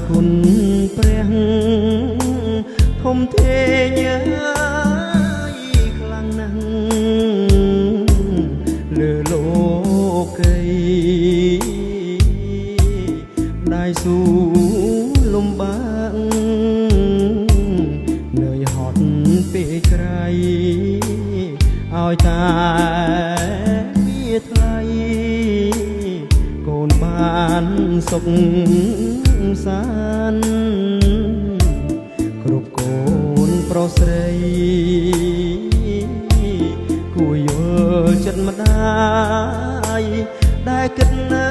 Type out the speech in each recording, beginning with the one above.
គុណព្រះធំធេងខ្លាំងណាស់លើលោកីដែលស៊ូលំបាកនឿយហត់ពេកក្រៃឲ្យតែវាថ្លៃកូនបានសុខសាន្តគ្រប់កូនប្រុសស្រីគួរយល់ចិត្តម្ដាយដែលគិតណា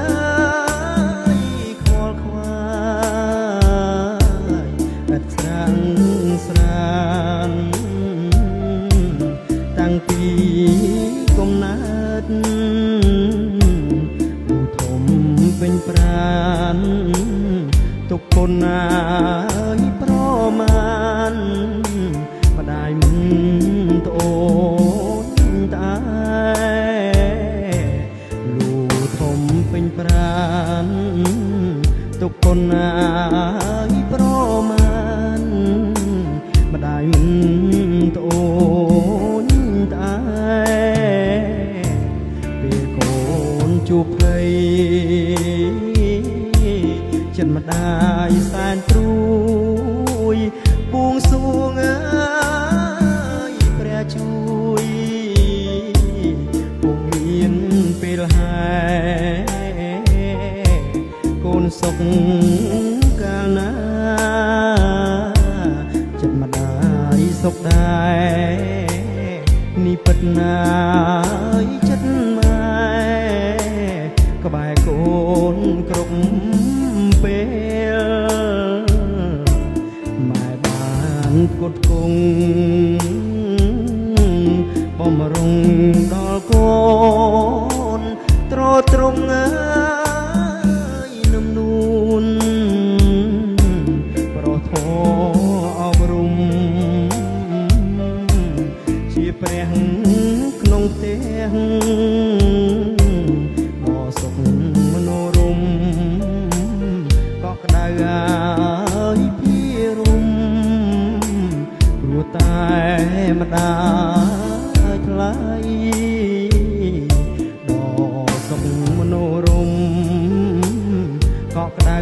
យខ្វល់ខ្វាយឥតស្រាំងស្រានតាំងពីកំណើតធំពេញប្រានទុកពុនណាយប្រមាណម្ដាយមិនត្អូនតែលូធំពេញប្រានទុកពុនណាយប្រមាណម្ដាយមិនត្អូនតែពេលកូនជួបភ័យចិត្តម្ដាយសែនព្រួយបួងសួងអើយព្រះជួយពុំមានពេលហែកូនសុខកាលណាចិត្តម្ដាយសុខដែរនេះពិតណាយចិត្តម៉ែក្បែរកូនគ្រប់ពេលម៉ែបានគត់គង់បំរុងដល់កូនត្រត្រង់អើយនឹមនួនប្រធមអប់រំជាព្រះក្នុងផ្ទះដ៏សុខមនោរម្យក៏ក្តៅហើយពីរំព្រោះតែម្ដាយថ្លៃដ៏សុខមនោរម្យក៏ក្តៅ